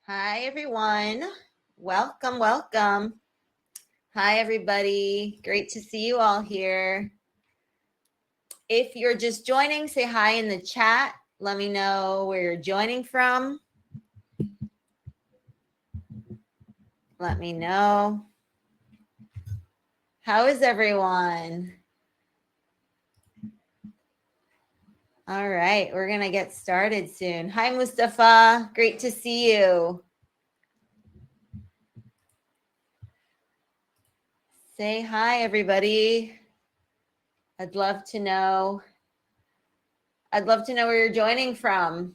Hi, everyone. Welcome, welcome. Hi, everybody. Great to see you all here. If you're just joining, say hi in the chat. Let me know where you're joining from. Let me know. How is everyone? All right, we're going to get started soon. Hi, Mustafa. Great to see you. Say hi, everybody. I'd love to know. I'd love to know where you're joining from.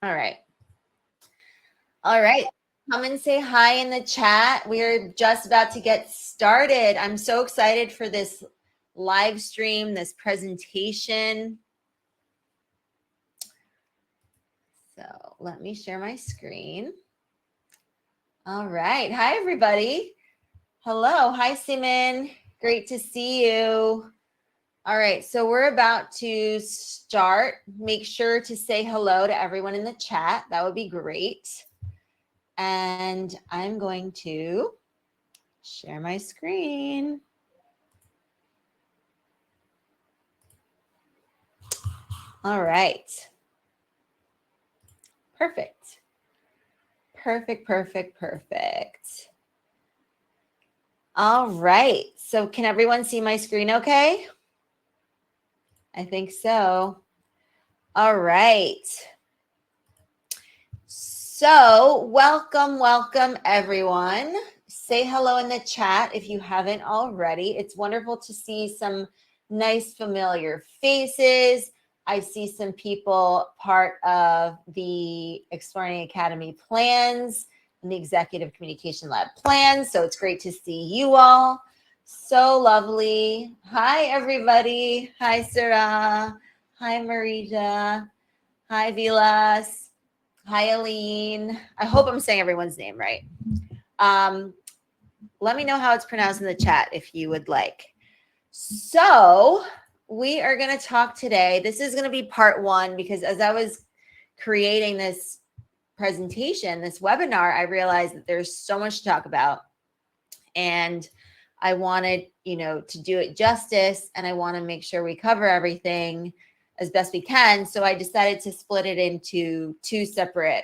All right. All right. Come and say hi in the chat. We're just about to get started. I'm so excited for this live stream, this presentation. So let me share my screen. All right. Hi, everybody. Hello. Hi, Simon. Great to see you. All right. So we're about to start. Make sure to say hello to everyone in the chat. That would be great. And I'm going to share my screen. All right. Perfect. Perfect, perfect, perfect. All right. So can everyone see my screen okay? I think so. All right. So welcome, welcome everyone. Say hello in the chat if you haven't already. It's wonderful to see some nice familiar faces. I see some people part of the Exploring Academy plans and the Executive Communication Lab plans. So it's great to see you all. So lovely. Hi, everybody. Hi, Sarah. Hi, Marija. Hi, Vilas. Hi, Aline. I hope I'm saying everyone's name right. Let me know how it's pronounced in the chat if you would like. So we are going to talk today. This is going to be part one because as I was creating this presentation, this webinar, I realized that there's so much to talk about. And I wanted, to do it justice, and I want to make sure we cover everything as best we can. So I decided to split it into two separate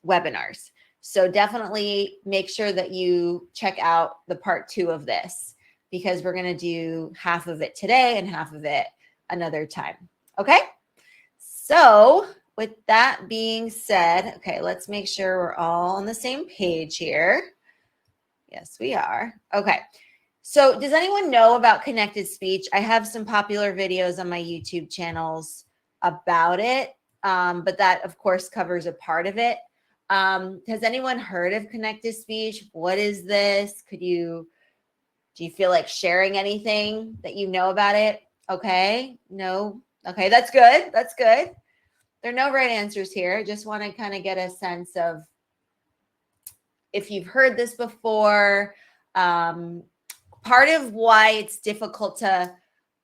webinars. So definitely make sure that you check out the part 2 of this because we're going to do half of it today and half of it another time. Okay. So with that being said, okay, let's make sure we're all on the same page here. Yes, we are. Okay. So does anyone know about connected speech? I have some popular videos on my YouTube channels about it, but that, of course, covers a part of it. Has anyone heard of connected speech? What is this? Do you feel like sharing anything that you know about it? Okay. No. Okay. That's good. That's good. There are no right answers here. Just want to kind of get a sense of if you've heard this before. Part of why it's difficult to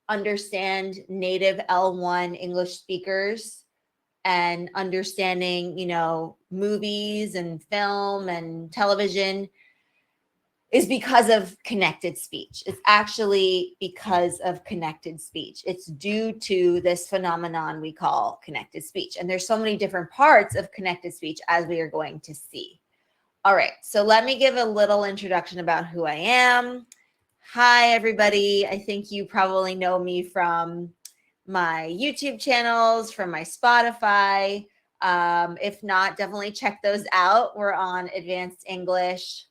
understand native L1 English speakers and understanding, movies and film and television is because of connected speech. It's actually because of connected speech. It's due to this phenomenon we call connected speech. And there's so many different parts of connected speech as we are going to see. All right, so let me give a little introduction about who I am. Hi, everybody. I think you probably know me from my YouTube channels, from my Spotify. If not, definitely check those out. We're on Advanced English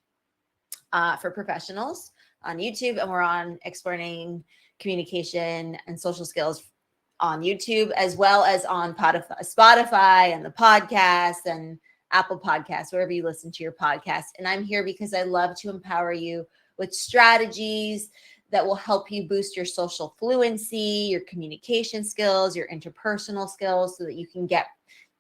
for Professionals on YouTube, and we're on Exploring Communication and Social Skills on YouTube, as well as on Spotify and the podcast and Apple Podcasts, wherever you listen to your podcast. And I'm here because I love to empower you with strategies that will help you boost your social fluency, your communication skills, your interpersonal skills, so that you can get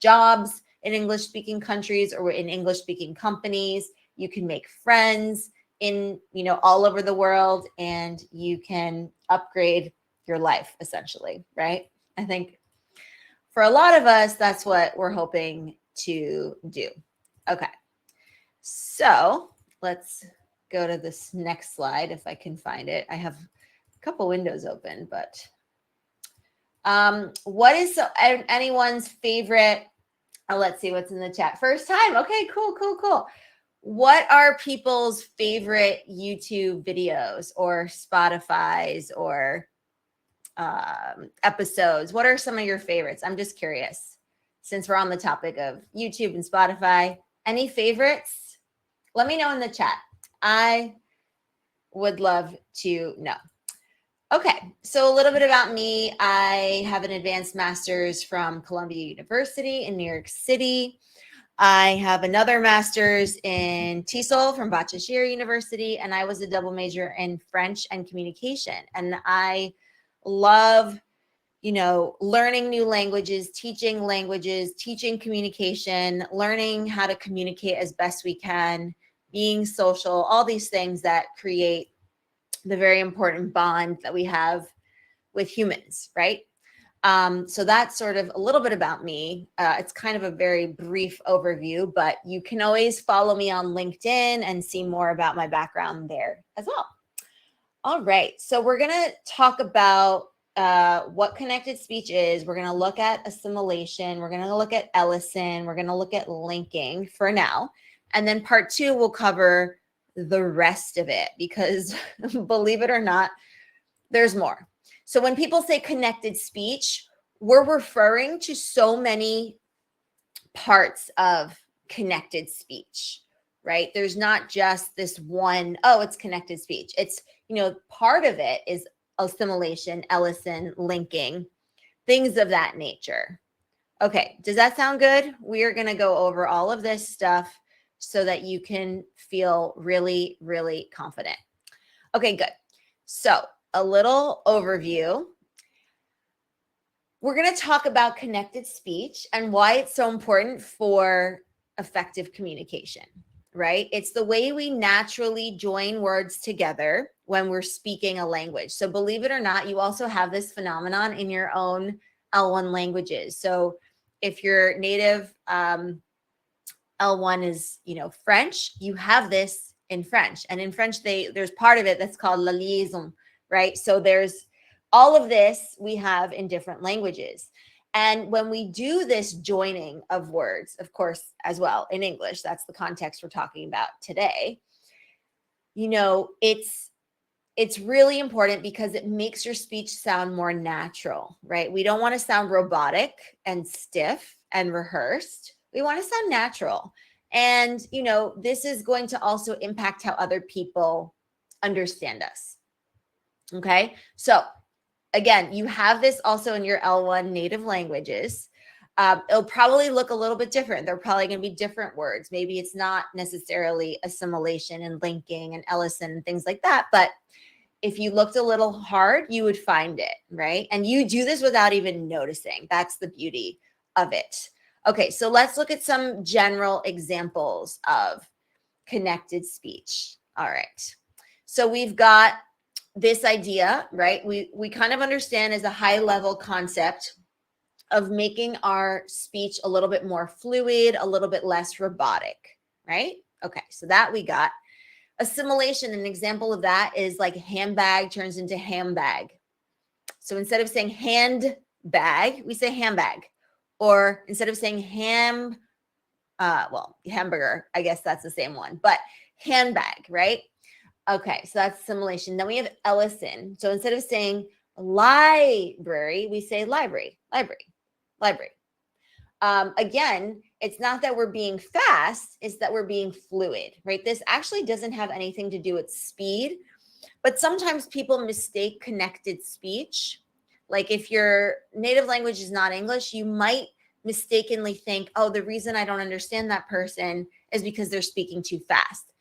jobs in English-speaking countries or in English-speaking companies. You can make friends in, all over the world, and you can upgrade your life, essentially, right? I think for a lot of us, that's what we're hoping to do. Okay. So let's go to this next slide if I can find it. I have a couple windows open, but what is anyone's favorite? Let's see what's in the chat. First time. Okay, cool. What are people's favorite YouTube videos or Spotify's or episodes? What are some of your favorites? I'm just curious, since we're on the topic of YouTube and Spotify. Any favorites? Let me know in the chat. I would love to know. Okay, so a little bit about me. I have an advanced master's from Columbia University in New York City. I have another master's in TESOL from Bachashir University, and I was a double major in French and communication. And I love, learning new languages, teaching communication, learning how to communicate as best we can, being social, all these things that create the very important bond that we have with humans, right? So that's sort of a little bit about me. It's kind of a very brief overview, but you can always follow me on LinkedIn and see more about my background there as well. All right, so we're going to talk about what connected speech is. We're going to look at assimilation. We're going to look at Ellison. We're going to look at linking for now. And then part 2 will cover the rest of it, because believe it or not, there's more. So when people say connected speech, we're referring to so many parts of connected speech, right? There's not just this one, it's connected speech. It's, part of it is assimilation, Ellison, linking, things of that nature. Okay, does that sound good? We are going to go over all of this stuff so that you can feel really, really confident. Okay, good. So a little overview. We're going to talk about connected speech and why it's so important for effective communication, right? It's the way we naturally join words together when we're speaking a language. So believe it or not, you also have this phenomenon in your own L1 languages. So if your native L1 is, French, you have this in French. And in French, there's part of it that's called la liaison, right? So there's all of this we have in different languages. And when we do this joining of words, of course, as well in English, that's the context we're talking about today, it's really important because it makes your speech sound more natural, right? We don't want to sound robotic and stiff and rehearsed. We want to sound natural. And, this is going to also impact how other people understand us. Okay. So again, you have this also in your L1 native languages. It'll probably look a little bit different. They're probably going to be different words. Maybe it's not necessarily assimilation and linking and Ellison and things like that. But if you looked a little hard, you would find it, right? And you do this without even noticing. That's the beauty of it. Okay, so let's look at some general examples of connected speech. All right. So we've got this idea, right? We kind of understand as a high level concept of making our speech a little bit more fluid, a little bit less robotic, right? Okay, so that we got. Assimilation, an example of that is like handbag turns into handbag. So instead of saying handbag, we say handbag. Or instead of saying hamburger, I guess that's the same one, but handbag, right? Okay, so that's assimilation. Then we have Ellison. So instead of saying library, we say library. Again, it's not that we're being fast, it's that we're being fluid, right? This actually doesn't have anything to do with speed, but sometimes people mistake connected speech, Like if your native language is not English, you might mistakenly think, oh, the reason I don't understand that person is because they're speaking too fast.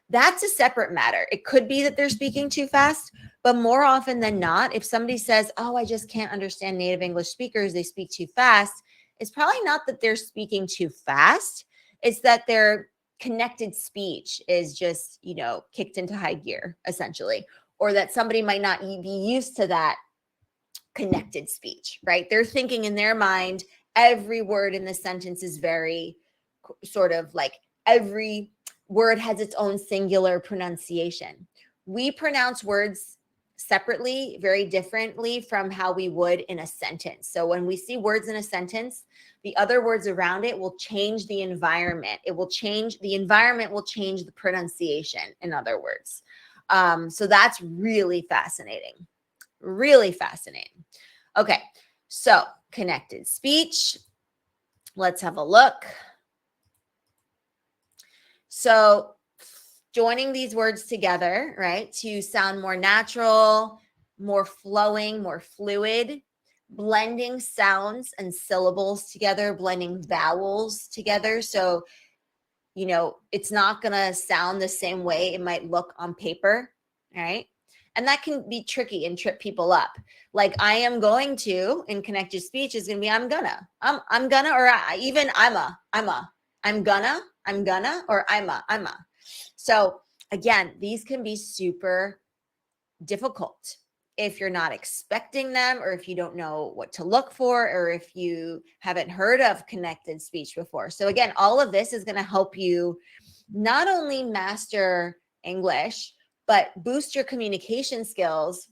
That's a separate matter. It could be that they're speaking too fast, but more often than not, if somebody says, oh, I just can't understand native English speakers, they speak too fast, it's probably not that they're speaking too fast. It's that their connected speech is just, kicked into high gear, essentially, or that somebody might not be used to that connected speech, right? They're thinking in their mind, every word in the sentence is very sort of like every word has its own singular pronunciation. We pronounce words separately, very differently from how we would in a sentence. So when we see words in a sentence, the other words around it will change the environment. The environment will change the pronunciation, in other words. So that's really fascinating. Really fascinating. Okay, so connected speech. Let's have a look. So joining these words together, right, to sound more natural, more flowing, more fluid, blending sounds and syllables together, blending vowels together. So, it's not going to sound the same way it might look on paper, right? And that can be tricky and trip people up. Like I am going to in connected speech is going to be I'm gonna, or even I'm gonna, or I'm a. So again, these can be super difficult if you're not expecting them, or if you don't know what to look for, or if you haven't heard of connected speech before. So again, all of this is going to help you not only master English, but boost your communication skills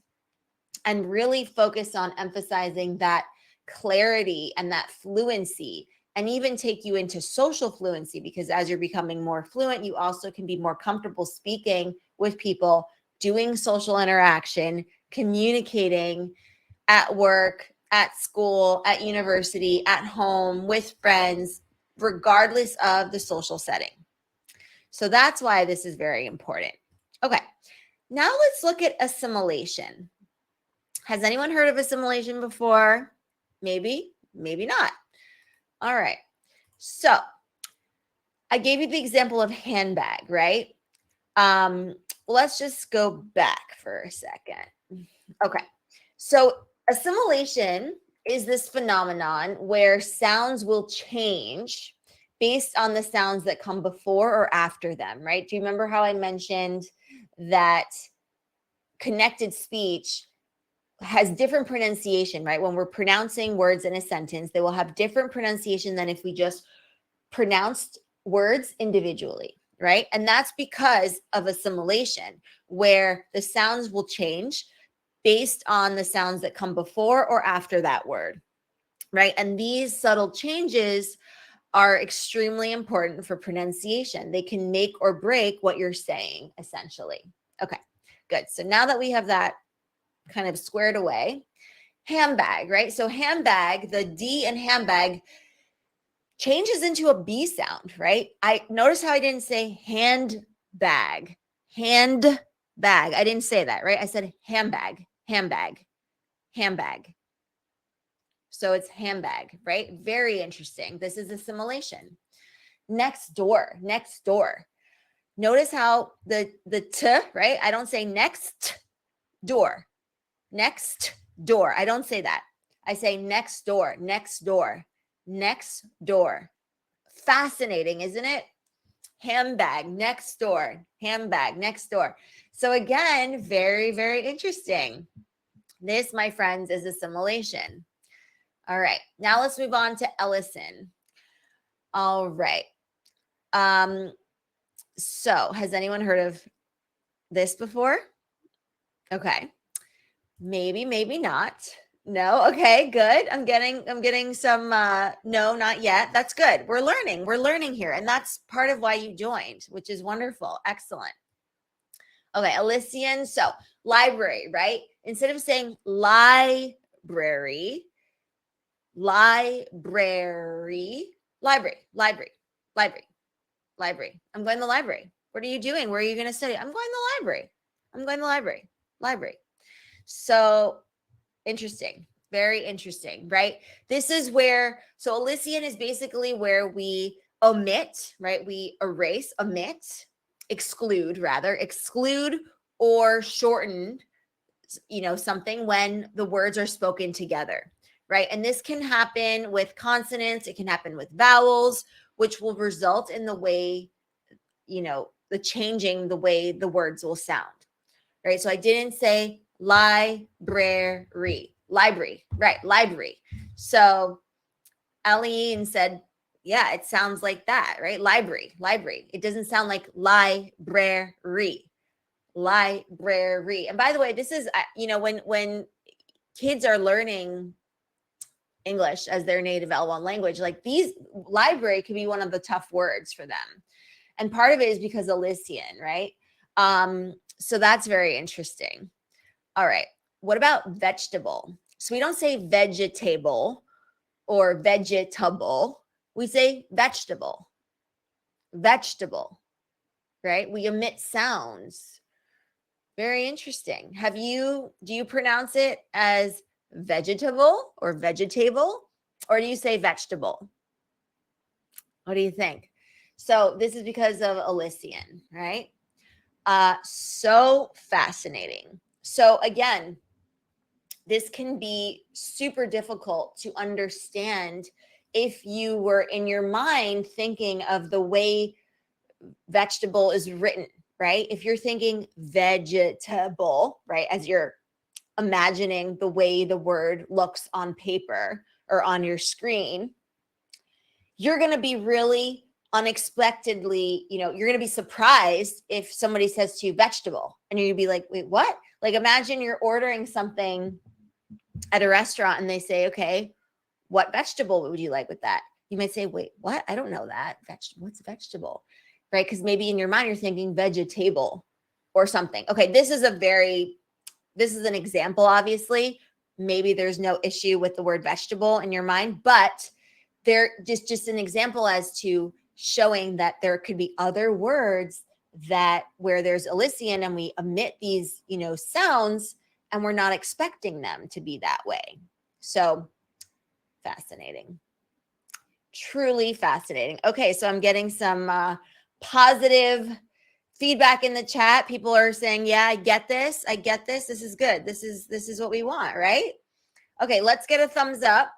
and really focus on emphasizing that clarity and that fluency, and even take you into social fluency, because as you're becoming more fluent, you also can be more comfortable speaking with people, doing social interaction, communicating at work, at school, at university, at home, with friends, regardless of the social setting. So that's why this is very important. Okay, now let's look at assimilation. Has anyone heard of assimilation before? Maybe, maybe not. All right. So I gave you the example of handbag, right? Let's just go back for a second. Okay. So assimilation is this phenomenon where sounds will change based on the sounds that come before or after them, right? Do you remember how I mentioned that connected speech has different pronunciation, right? When we're pronouncing words in a sentence, they will have different pronunciation than if we just pronounced words individually, right? And that's because of assimilation, where the sounds will change based on the sounds that come before or after that word, right? And these subtle changes are extremely important for pronunciation. They can make or break what you're saying, essentially. Okay, good. So now that we have that kind of squared away, handbag, right? So handbag, the D in handbag changes into a B sound, right? I notice how I didn't say handbag, handbag. I didn't say that, right? I said handbag, handbag, handbag. So it's handbag, right? Very interesting. This is assimilation. Next door, next door. Notice how the T, right? I don't say next door, next door. I don't say that. I say next door, next door, next door. Fascinating, isn't it? Handbag, next door, handbag, next door. So again, very, very interesting. This, my friends, is assimilation. All right, now let's move on to Ellison. All right. So has anyone heard of this before? Okay. Maybe, maybe not. No. Okay, good. I'm getting some no, not yet. That's good. We're learning here. And that's part of why you joined, which is wonderful. Excellent. Okay, Ellison. So library, right? Instead of saying library, library, library, library, library, library. I'm going to the library. What are you doing? Where are you going to study? I'm going to the library. I'm going to the library. Library. So interesting. Very interesting, right? This is where, so Ellison is basically where we omit, right? We erase, omit, exclude or shorten, something when the words are spoken together, right? And this can happen with consonants. It can happen with vowels, which will result in the way, the changing the way the words will sound, right? So I didn't say library, right? Library. So Elian said, yeah, it sounds like that, right? Library. It doesn't sound like library. And by the way, this is, when kids are learning English as their native L1 language, like these, library can be one of the tough words for them. And part of it is because of Ellison, right? So that's very interesting. All right. What about vegetable? So we don't say vegetable or vegetable. We say vegetable, right? We omit sounds. Very interesting. Do you pronounce it as vegetable or vegetable, or do you say vegetable? What do you think? So this is because of Ellison, right? So fascinating. So again, this can be super difficult to understand if you were in your mind thinking of the way vegetable is written, right? If you're thinking vegetable, right, as you're imagining the way the word looks on paper or on your screen, you're going to be really unexpectedly, you're going to be surprised if somebody says to you vegetable, and you're going to be like, wait, what? Like, imagine you're ordering something at a restaurant and they say, okay, what vegetable would you like with that? You might say, wait, what? I don't know that. What's vegetable? Right? Because maybe in your mind, you're thinking vegetable or something. Okay, this is an example, obviously. Maybe there's no issue with the word vegetable in your mind, but they're just an example as to showing that there could be other words that where there's Ellison and we omit these, sounds, and we're not expecting them to be that way. So fascinating. Truly fascinating. Okay, so I'm getting some positive feedback in the chat. People are saying, yeah, I get this. This is good. This is what we want, right? Okay, let's get a thumbs up.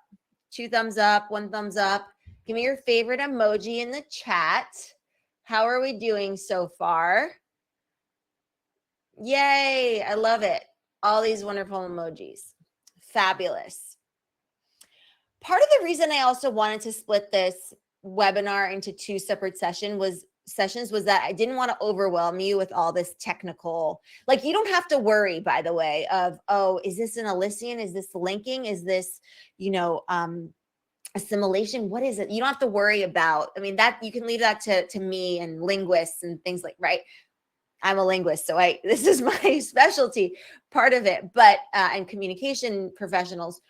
2 thumbs up, 1 thumbs up. Give me your favorite emoji in the chat. How are we doing so far? Yay, I love it. All these wonderful emojis. Fabulous. Part of the reason I also wanted to split this webinar into 2 separate sessions was that I didn't want to overwhelm you with all this technical, like, you don't have to worry, by the way, of, oh, is this an Ellison? Is this linking? Is this, assimilation? What is it? You don't have to worry about, that you can leave that to me and linguists and things like, right? I'm a linguist, so this is my specialty, part of it, but, and communication professionals.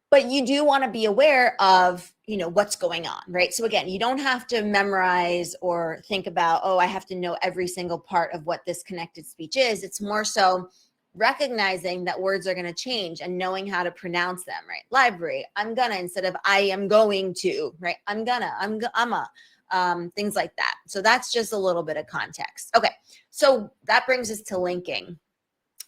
But you do want to be aware of, what's going on, right? So again, you don't have to memorize or think about, oh, I have to know every single part of what this connected speech is. It's more so recognizing that words are going to change and knowing how to pronounce them, right? Library, I'm gonna, instead of I am going to, right? I'm a, things like that. So that's just a little bit of context. Okay, so that brings us to linking.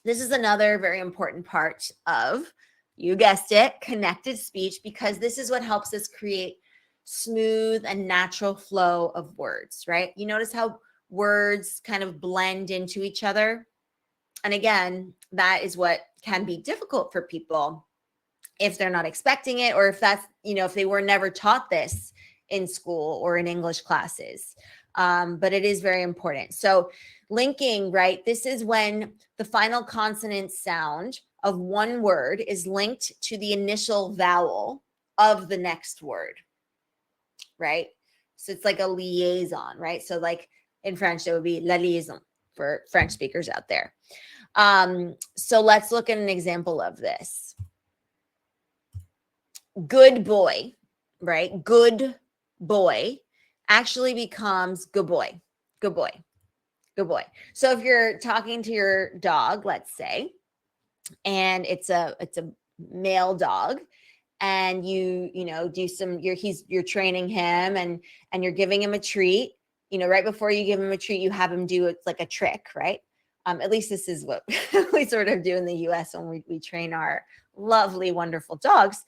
This is another very important part of, you guessed it, connected speech, because this is what helps us create smooth and natural flow of words, right? You notice how words kind of blend into each other. And again, that is what can be difficult for people if they're not expecting it, or if that's, if they were never taught this in school or in English classes. But it is very important. So linking, right? This is when the final consonant sound of one word is linked to the initial vowel of the next word, right? So it's like a liaison, right? So like in French, it would be la liaison for French speakers out there. So let's look at an example of this. Good boy, right? Good boy actually becomes good boy, good boy, good boy. So if you're talking to your dog, let's say, and it's a male dog, and you do some, you're training him, and you're giving him a treat, right before you give him a treat, you have him do it like a trick, right? At least this is what we sort of do in the US when we train our lovely, wonderful dogs.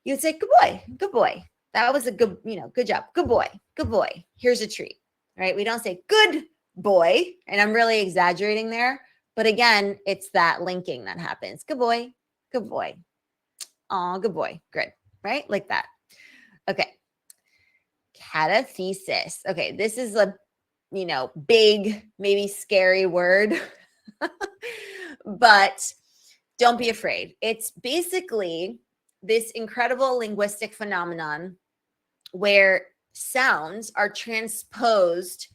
You'd say, good boy, good boy. That was a good, good job. Good boy, good boy. Here's a treat, right? We don't say good boy. And I'm really exaggerating there. But again, it's that linking that happens. Good boy, good boy. Oh, good boy. Good, right? Like that. Okay. Catathesis. Okay. This is a, big, maybe scary word, but don't be afraid. It's basically this incredible linguistic phenomenon where sounds are transposed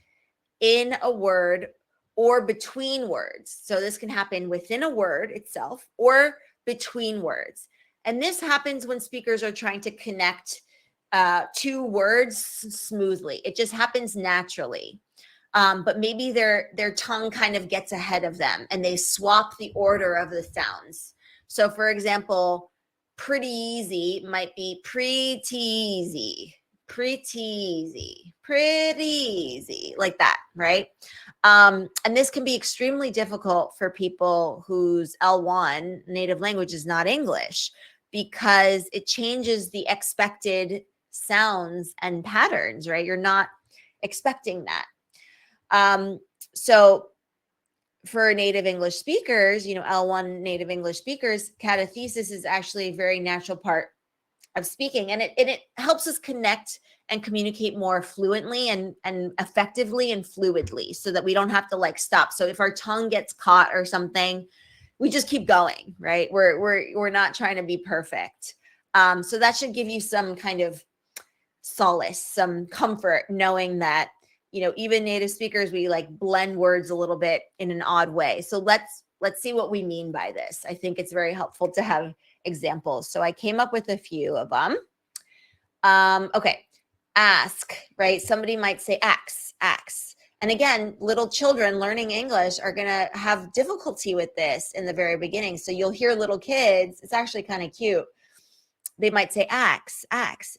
in a word or between words. So this can happen within a word itself or between words. And this happens when speakers are trying to connect two words smoothly. It just happens naturally. But maybe their tongue kind of gets ahead of them and they swap the order of the sounds. So for example, pretty easy might be pretty easy, pretty easy, pretty easy, like that, right? And this can be extremely difficult for people whose L1 native language is not English, because it changes the expected sounds and patterns, right? You're not expecting that. So for native English speakers, L1 native English speakers, catathesis is actually a very natural part of speaking. And it helps us connect and communicate more fluently and effectively and fluidly, so that we don't have to like stop. So if our tongue gets caught or something, we just keep going, right? We're not trying to be perfect. So that should give you some kind of solace, some comfort, knowing that, even native speakers, we like blend words a little bit in an odd way. So let's see what we mean by this. I think it's very helpful to have examples. So I came up with a few of them. Okay. Ask, right? Somebody might say ax. And again, little children learning English are going to have difficulty with this in the very beginning. So you'll hear little kids, it's actually kind of cute. They might say ax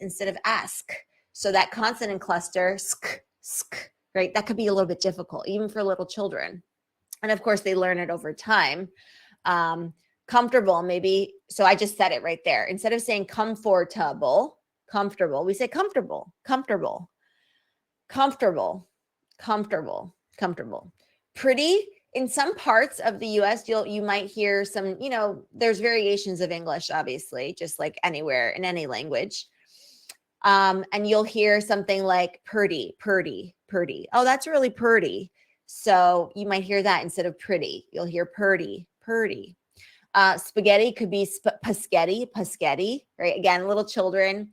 instead of ask. So that consonant cluster, sk, right? That could be a little bit difficult, even for little children. And of course, they learn it over time. Comfortable, maybe. So I just said it right there. Instead of saying comfortable, we say comfortable. Pretty. In some parts of the US, you might hear some, there's variations of English, obviously, just like anywhere in any language. And you'll hear something like purty. Oh, that's really purty. So you might hear that instead of pretty. You'll hear purty. Spaghetti could be paschetti, right? Again, little children.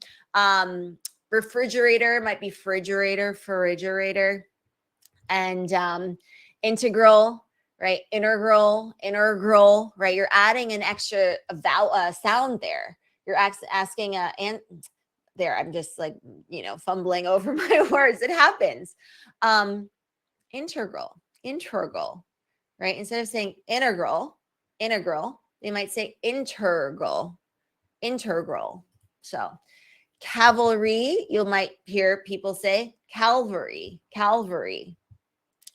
Refrigerator might be frigerator. And integral, right? Integral, right? You're adding an extra sound there. You're asking there, I'm just like, fumbling over my words. It happens. Integral, right? Instead of saying integral, they might say integral. So cavalry, you might hear people say Calvary.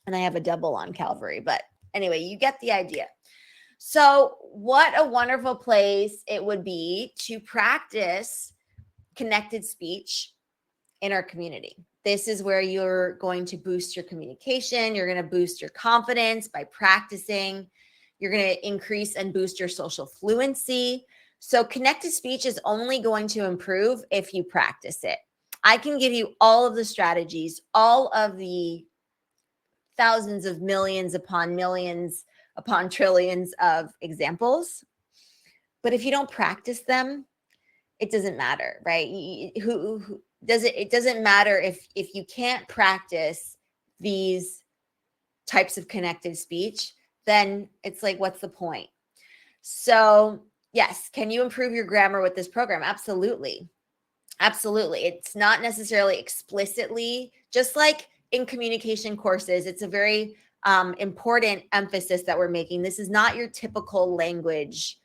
And I have a double on Calvary, but anyway, you get the idea. So what a wonderful place it would be to practice connected speech in our community. This is where you're going to boost your communication. You're going to boost your confidence by practicing. You're going to increase and boost your social fluency. So connected speech is only going to improve if you practice it. I can give you all of the strategies, all of the thousands of millions upon trillions of examples. But if you don't practice them, it doesn't matter, right? It doesn't matter if you can't practice these types of connected speech, then it's like, what's the point? So yes, can you improve your grammar with this program? Absolutely. It's not necessarily explicitly, just like in communication courses, it's a very important emphasis that we're making. This is not your typical language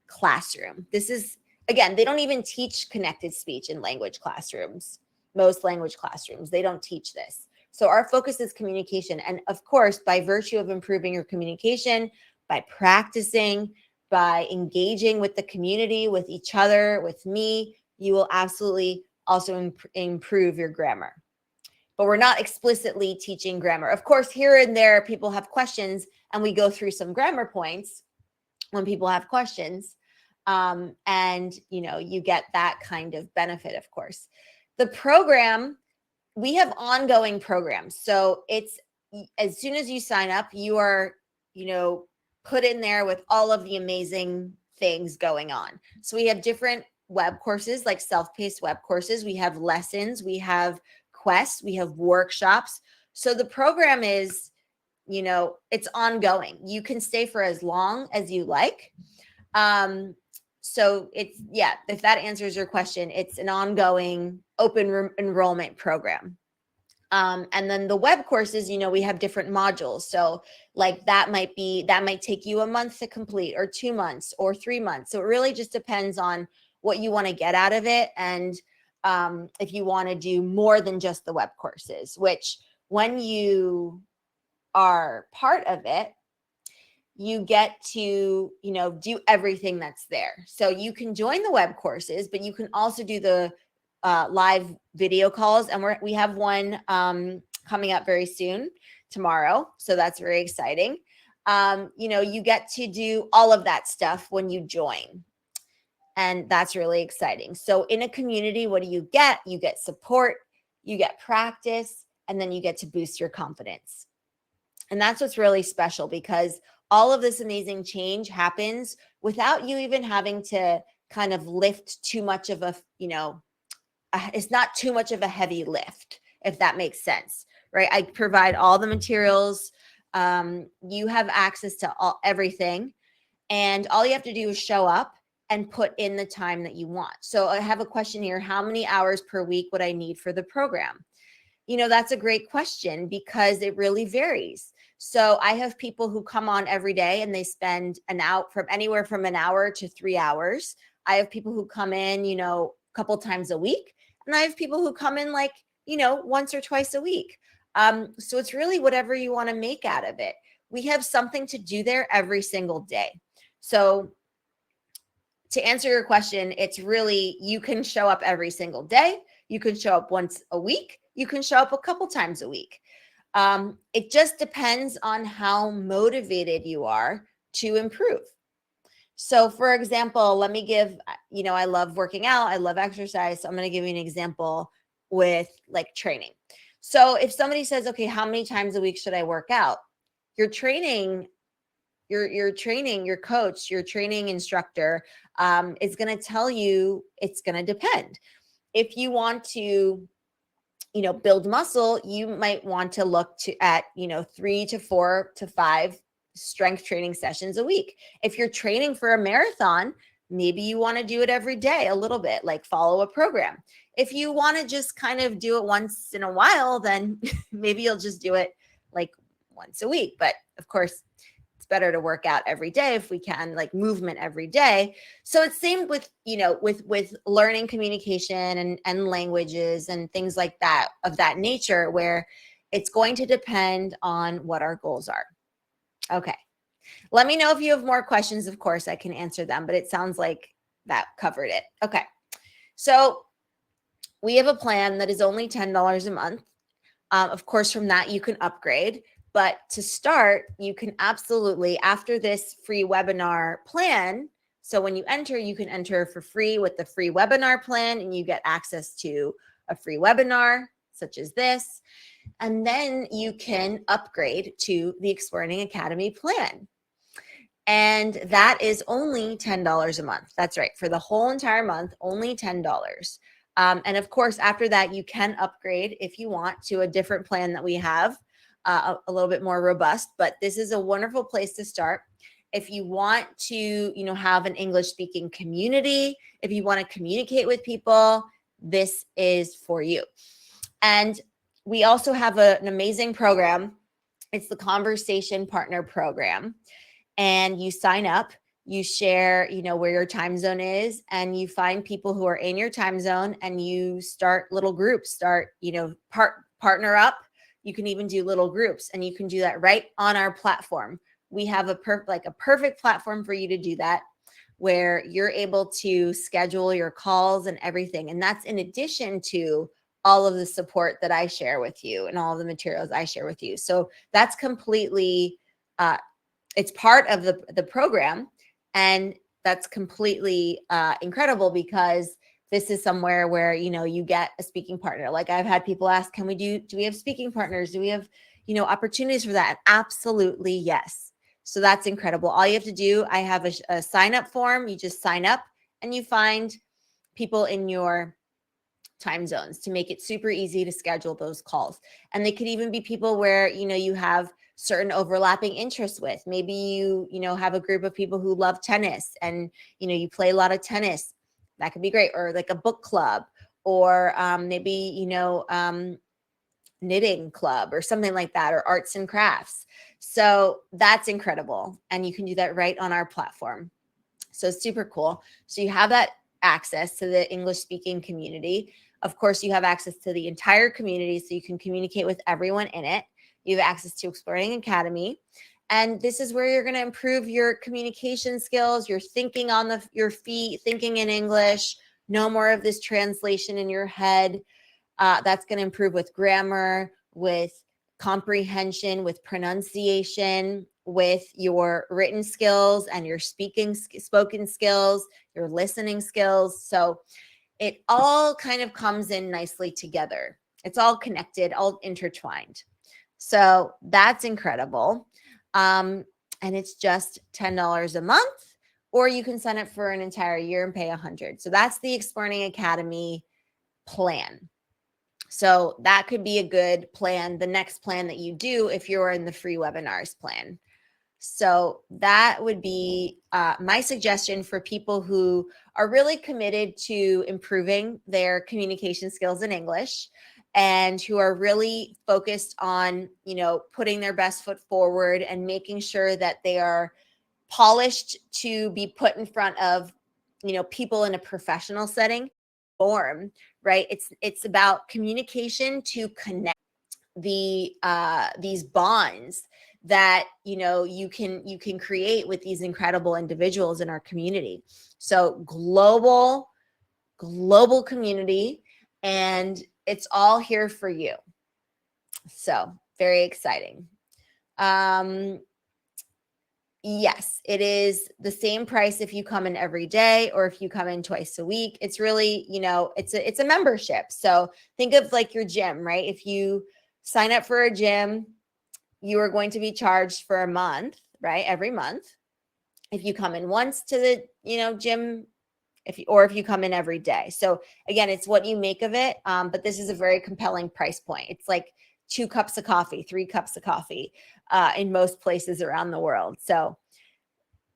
classroom. This is, again, they don't even teach connected speech in language classrooms. Most language classrooms, they don't teach this. So our focus is communication. And of course, by virtue of improving your communication, by practicing, by engaging with the community, with each other, with me, you will absolutely also improve your grammar. But we're not explicitly teaching grammar. Of course, here and there, people have questions, and we go through some grammar points when people have questions. And, you get that kind of benefit, of course. The program, we have ongoing programs. So it's, as soon as you sign up, you are, put in there with all of the amazing things going on. So we have different web courses, like self-paced web courses. We have lessons, we have quests, we have workshops. So the program is, it's ongoing. You can stay for as long as you like. So it's, if that answers your question, it's an ongoing open enrollment program. And then the web courses, we have different modules. So like that might take you a month to complete, or 2 months, or 3 months. So it really just depends on what you want to get out of it. And if you want to do more than just the web courses, which when you are part of it, you get to, do everything that's there. So you can join the web courses, but you can also do the live video calls. And we have one coming up very soon, tomorrow. So that's very exciting. You get to do all of that stuff when you join. And that's really exciting. So in a community, what do you get? You get support, you get practice, and then you get to boost your confidence. And that's what's really special, because all of this amazing change happens without you even having to kind of lift too much of a, it's not too much of a heavy lift, if that makes sense, right? I provide all the materials. You have access to everything, and all you have to do is show up and put in the time that you want. So I have a question here. How many hours per week would I need for the program? That's a great question, because it really varies. So I have people who come on every day and they spend anywhere from an hour to 3 hours. I have people who come in, a couple times a week. And I have people who come in once or twice a week. So it's really whatever you want to make out of it. We have something to do there every single day. So to answer your question, it's really, you can show up every single day. You can show up once a week. You can show up a couple times a week. It just depends on how motivated you are to improve. So for example, let me give, I love working out. I love exercise. So I'm going to give you an example with like training. So if somebody says, okay, how many times a week should I work out? Your training, your coach, your training instructor is going to tell you it's going to depend. If you want to, build muscle, you might want to look at 3 to 4 to 5 strength training sessions a week. If you're training for a marathon, maybe you want to do it every day a little bit, like follow a program. If you want to just kind of do it once in a while, then maybe you'll just do it like once a week. But of course, it's better to work out every day if we can, like movement every day. So it's same with, with learning communication and languages and things like that, of that nature, where it's going to depend on what our goals are. Okay. Let me know if you have more questions. Of course, I can answer them, but it sounds like that covered it. Okay. So we have a plan that is only $10 a month. Of course, from that, you can upgrade. But to start, you can absolutely, after this free webinar plan, so when you enter, you can enter for free with the free webinar plan, and you get access to a free webinar such as this. And then you can upgrade to the Exploring Academy plan. And that is only $10 a month. That's right. For the whole entire month, only $10. And of course, after that, you can upgrade if you want to a different plan that we have. A little bit more robust, but this is a wonderful place to start. If you want to, have an English speaking community, if you want to communicate with people, this is for you. And we also have an amazing program. It's the Conversation Partner Program. And you sign up you share, where your time zone is, and you find people who are in your time zone, and you start little groups, partner up. You can even do little groups, and you can do that right on our platform. We have a perfect platform for you to do that, where you're able to schedule your calls and everything. And that's in addition to all of the support that I share with you and all of the materials I share with you. So that's completely, it's part of the program. And that's completely incredible, because this is somewhere where, you get a speaking partner. Like, I've had people ask, do we have speaking partners? Do we have, opportunities for that? And absolutely, yes. So that's incredible. All you have to do, I have a sign up form. You just sign up and you find people in your time zones to make it super easy to schedule those calls. And they could even be people where, you have certain overlapping interests with. Maybe you have a group of people who love tennis, and, you play a lot of tennis. That could be great. Or like a book club, or maybe, knitting club or something like that, or arts and crafts. So that's incredible. And you can do that right on our platform. So super cool. So you have that access to the English speaking community. Of course, you have access to the entire community, so you can communicate with everyone in it. You have access to Exploring Academy. And this is where you're going to improve your communication skills, your thinking on your feet, thinking in English, no more of this translation in your head. That's going to improve with grammar, with comprehension, with pronunciation, with your written skills and your spoken skills, your listening skills. So it all kind of comes in nicely together. It's all connected, all intertwined. So that's incredible. And it's just $10 a month, or you can sign up for an entire year and pay $100. So that's the Exploring Academy plan. So that could be a good plan, the next plan that you do if you're in the free webinars plan. So that would be my suggestion for people who are really committed to improving their communication skills in English, and who are really focused on, putting their best foot forward and making sure that they are polished to be put in front of, people in a professional setting. Form, right? It's about communication to connect these bonds that you can create with these incredible individuals in our community. So global community, and it's all here for you. So very exciting. Yes, it is the same price if you come in every day or if you come in twice a week. It's really, it's a membership. So think of like your gym, right? If you sign up for a gym, you are going to be charged for a month, right? Every month. If you come in once to the, gym, if you come in every day. So again, it's what you make of it. But this is a very compelling price point. It's like 2 cups of coffee, 3 cups of coffee in most places around the world. So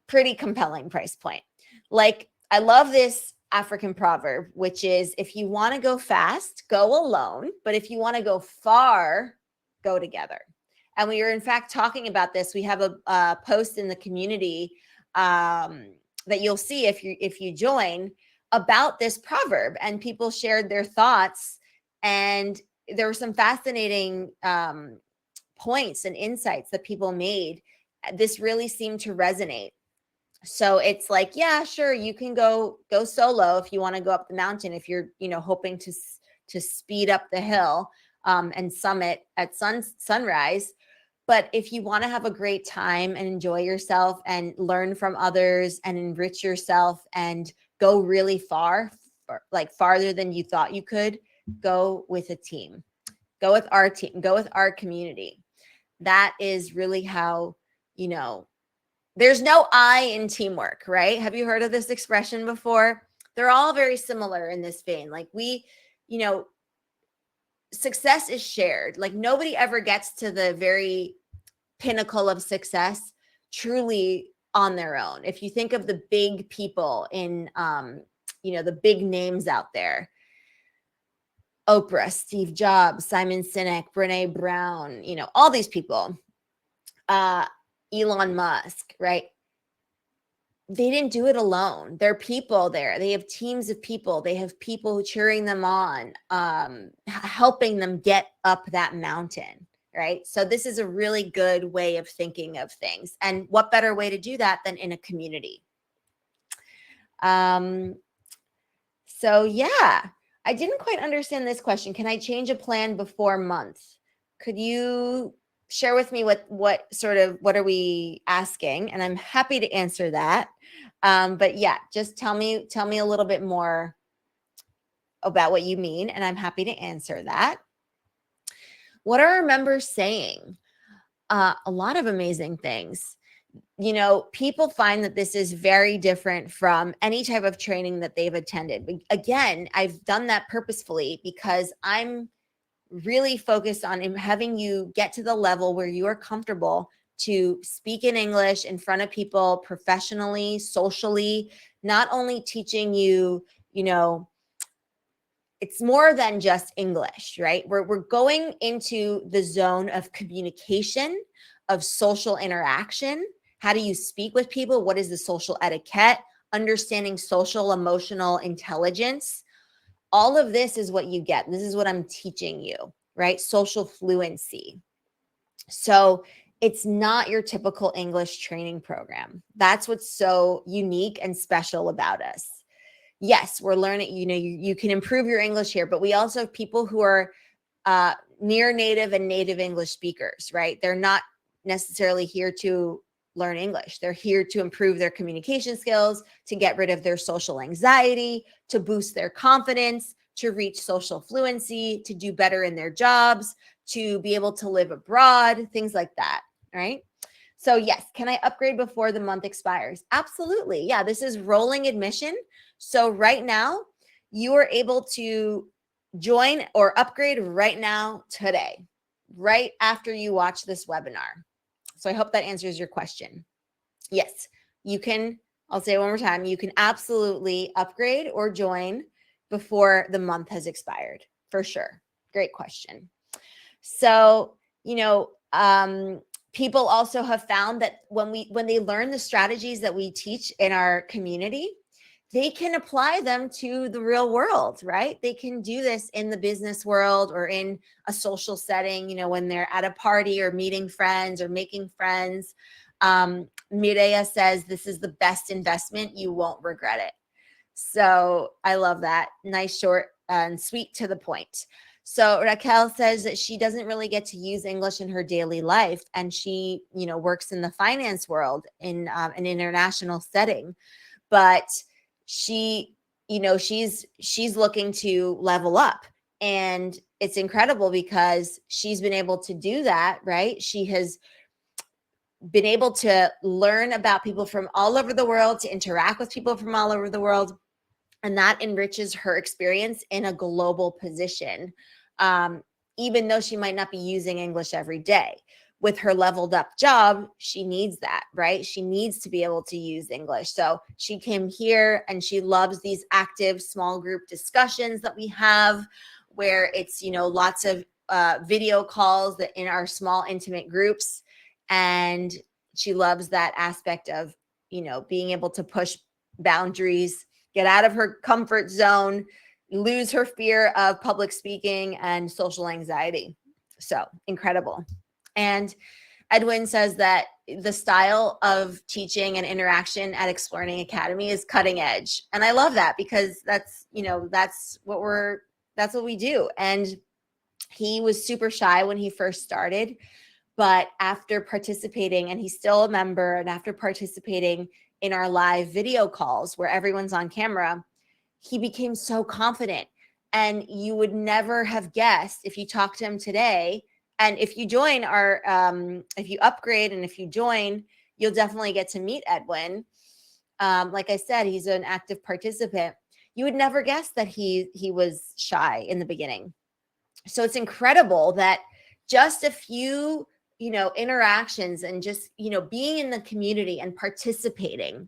pretty compelling price point. Like, I love this African proverb, which is, if you want to go fast, go alone. But if you want to go far, go together. And we are in fact talking about this. We have a post in the community that you'll see if you join, about this proverb, and people shared their thoughts, and there were some fascinating points and insights that people made. This really seemed to resonate. So it's like, yeah, sure, you can go solo if you want to go up the mountain, if you're hoping to speed up the hill and summit at sunrise. But if you want to have a great time and enjoy yourself and learn from others and enrich yourself and go really far, like farther than you thought you could, go with a team. Go with our team. Go with our community. That is really how, there's no I in teamwork, right? Have you heard of this expression before? They're all very similar in this vein. Like, success is shared. Like, nobody ever gets to the very pinnacle of success truly on their own. If you think of the big people in, the big names out there, Oprah, Steve Jobs, Simon Sinek, Brene Brown, all these people, Elon Musk, right? they didn't do it alone. There are people there. They have teams of people. They have people cheering them on, helping them get up that mountain, right? So this is a really good way of thinking of things. And what better way to do that than in a community? So yeah, I didn't quite understand this question. Can I change a plan before month? Could you share with me what are we asking? And I'm happy to answer that. But yeah, just tell me a little bit more about what you mean, and I'm happy to answer that. What are our members saying? A lot of amazing things. You know, people find that this is very different from any type of training that they've attended. But again, I've done that purposefully because I'm really focused on having you get to the level where you are comfortable to speak in English in front of people professionally, socially, not only teaching you, you know, it's more than just English, right? We're going into the zone of communication, of social interaction. How do you speak with people? What is the social etiquette? Understanding social emotional intelligence. All of this is what you get. This is what I'm teaching you, right? Social fluency. So it's not your typical English training program. That's what's so unique and special about us. Yes, we're learning, you know, you can improve your English here, but we also have people who are near native and native English speakers, right? They're not necessarily here to learn English. They're here to improve their communication skills, to get rid of their social anxiety, to boost their confidence, to reach social fluency, to do better in their jobs, to be able to live abroad, things like that, right? So yes, can I upgrade before the month expires? Absolutely. Yeah, this is rolling admission. So right now, you are able to join or upgrade right now today, right after you watch this webinar. So I hope that answers your question. Yes, you can, I'll say it one more time, you can absolutely upgrade or join before the month has expired, for sure. Great question. So, you know, people also have found that when they learn the strategies that we teach in our community, they can apply them to the real world, right? They can do this in the business world or in a social setting, you know, when they're at a party or meeting friends or making friends. Mireya says, this is the best investment. You won't regret it. So I love that. Nice, short, and sweet to the point. So Raquel says that she doesn't really get to use English in her daily life, and she, you know, works in the finance world in an international setting, but she, you know, she's looking to level up, and it's incredible because she's been able to do that, right? She has been able to learn about people from all over the world, to interact with people from all over the world, and that enriches her experience in a global position, even though she might not be using English every day. With her leveled up job, she needs that, right? She needs to be able to use English. So she came here and she loves these active small group discussions that we have, where it's, you know, lots of video calls that in our small intimate groups. And she loves that aspect of, you know, being able to push boundaries, get out of her comfort zone, lose her fear of public speaking and social anxiety. So incredible. And Edwin says that the style of teaching and interaction at Exploring Academy is cutting edge. And I love that because that's, you know, that's what we do. And he was super shy when he first started, but after participating, and he's still a member, and after participating in our live video calls where everyone's on camera, he became so confident. And you would never have guessed if you talk to him today. And if you join our, if you upgrade and if you join, you'll definitely get to meet Edwin. Like I said, he's an active participant. You would never guess that he was shy in the beginning. So it's incredible that just a few, you know, interactions and just, you know, being in the community and participating,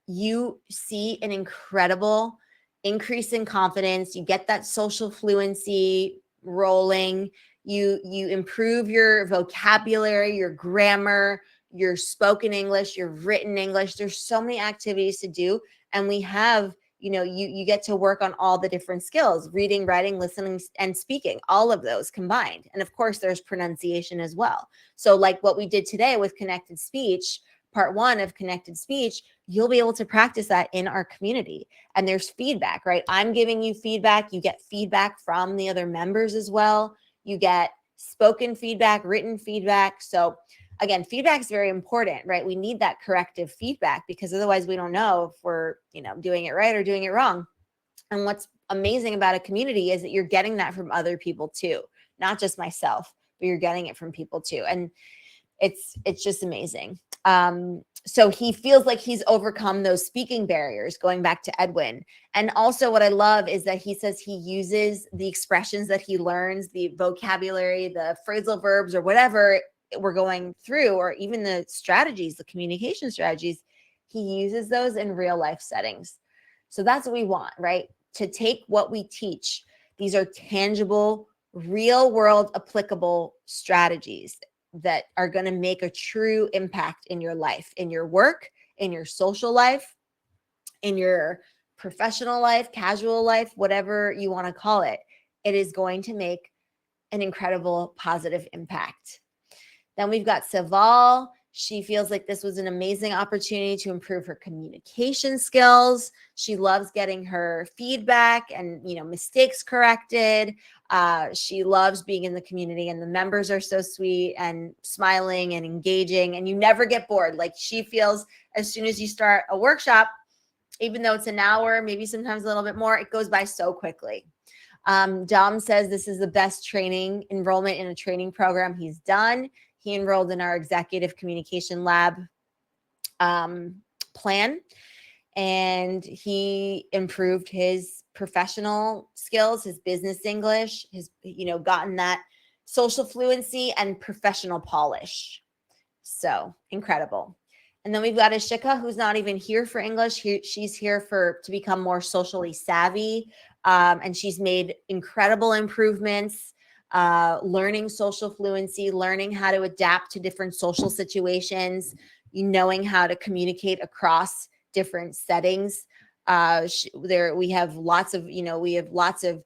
you see an incredible increase in confidence. You get that social fluency rolling. You improve your vocabulary, your grammar, your spoken English, your written English. There's so many activities to do. And we have, you get to work on all the different skills: reading, writing, listening, and speaking, all of those combined. And of course, there's pronunciation as well. So like what we did today with connected speech, part 1 of connected speech, you'll be able to practice that in our community. And there's feedback, right? I'm giving you feedback. You get feedback from the other members as well. You get spoken feedback, written feedback. So again, feedback is very important, right? We need that corrective feedback, because otherwise we don't know if we're, doing it right or doing it wrong. And what's amazing about a community is that you're getting that from other people too, not just myself, but you're getting it from people too. And it's just amazing. So he feels like he's overcome those speaking barriers, going back to Edwin. And also what I love is that he says he uses the expressions that he learns, the vocabulary, the phrasal verbs, or whatever we're going through, or even the strategies, the communication strategies, he uses those in real life settings. So that's what we want, right? To take what we teach. These are tangible, real world applicable strategies that are going to make a true impact in your life, in your work, in your social life, in your professional life, casual life, whatever you want to call it. It is going to make an incredible positive impact. Then we've got Saval. She feels like this was an amazing opportunity to improve her communication skills. She loves getting her feedback and, mistakes corrected. She loves being in the community, and the members are so sweet and smiling and engaging, and you never get bored. Like, she feels as soon as you start a workshop, even though it's an hour, maybe sometimes a little bit more, it goes by so quickly. Dom says this is the best training enrollment in a training program he's done. He enrolled in our executive communication lab plan, and he improved his professional skills, his business English, his, gotten that social fluency and professional polish. So incredible. And then we've got Ashika, who's not even here for English. She's here to become more socially savvy. And she's made incredible improvements, learning social fluency, learning how to adapt to different social situations, knowing how to communicate across different settings. We have lots of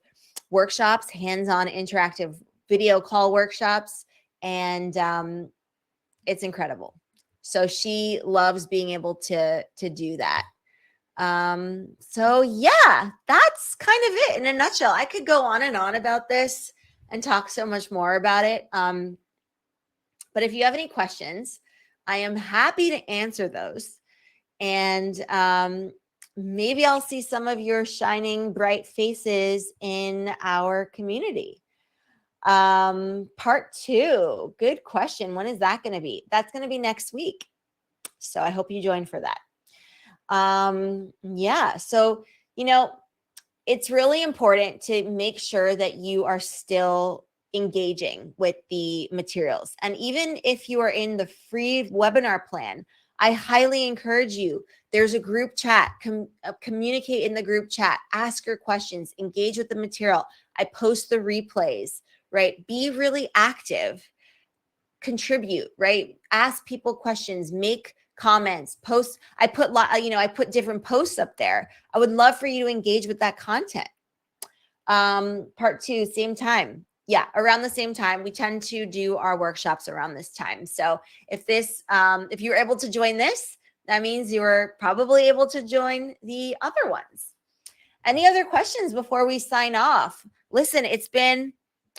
workshops, hands-on interactive video call workshops, and it's incredible. So she loves being able to do that. So yeah, that's kind of it in a nutshell. I could go on and on about this and talk so much more about it. But if you have any questions, I am happy to answer those. And maybe I'll see some of your shining bright faces in our community. Part 2, good question. When is that going to be? That's going to be next week. So I hope you join for that. Yeah. So, it's really important to make sure that you are still engaging with the materials. And even if you are in the free webinar plan, I highly encourage you. There's a group chat, communicate in the group chat, ask your questions, engage with the material. I post the replays, right? Be really active, contribute, right? Ask people questions, make comments, post. I put different posts up there. I would love for you to engage with that content. Part 2, same time. Yeah, around the same time. We tend to do our workshops around this time. So if you're able to join this, that means you were probably able to join the other ones. Any other questions before we sign off? Listen, it's been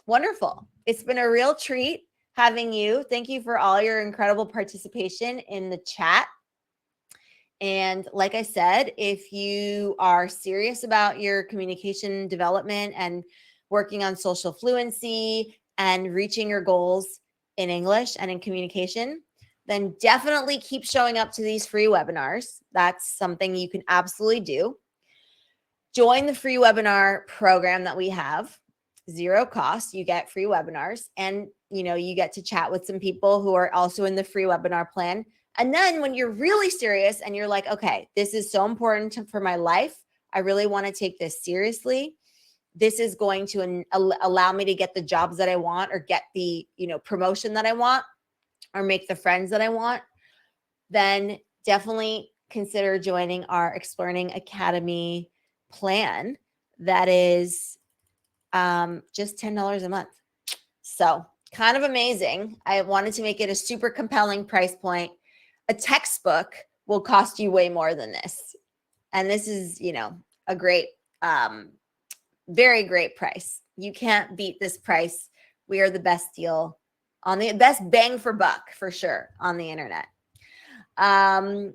wonderful. It's been a real treat having you. Thank you for all your incredible participation in the chat. And like I said, if you are serious about your communication development and working on social fluency and reaching your goals in English and in communication, then definitely keep showing up to these free webinars. That's something you can absolutely do. Join the free webinar program that we have. 0 cost. You get free webinars, and you get to chat with some people who are also in the free webinar plan. And then when you're really serious and you're like, okay, this is so important for my life, I really want to take this seriously. This is going to allow me to get the jobs that I want, or get the promotion that I want, or make the friends that I want. then definitely consider joining our Exploring Academy plan. That is just $10 a month. So kind of amazing. I wanted to make it a super compelling price point. A textbook will cost you way more than this. And this is, you know, a great, very great price. You can't beat this price. We are the best deal on the best bang for buck for sure on the internet. No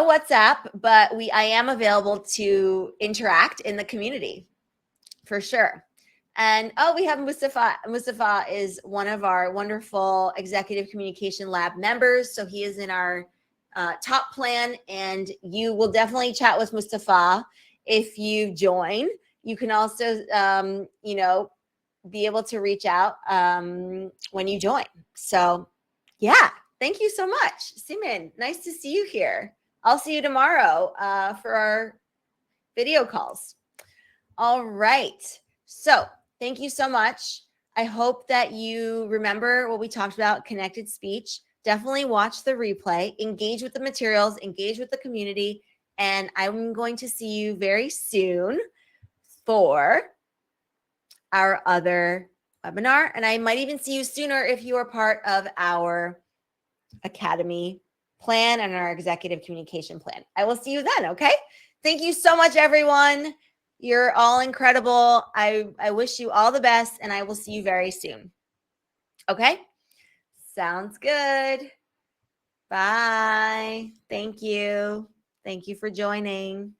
WhatsApp, but I am available to interact in the community for sure. And we have Mustafa. Mustafa is one of our wonderful Executive Communication Lab members. So he is in our top plan, and you will definitely chat with Mustafa if you join. You can also, you know, be able to reach out when you join. So yeah, thank you so much. Simon, nice to see you here. I'll see you tomorrow for our video calls. All right. So thank you so much. I hope that you remember what we talked about, connected speech. Definitely watch the replay, engage with the materials, engage with the community, and I'm going to see you very soon for our other webinar. And I might even see you sooner if you are part of our Academy plan and our executive communication plan. I will see you then, okay? Thank you so much, everyone. You're all incredible. I wish you all the best, and I will see you very soon. Okay? Sounds good. Bye. Thank you. Thank you for joining.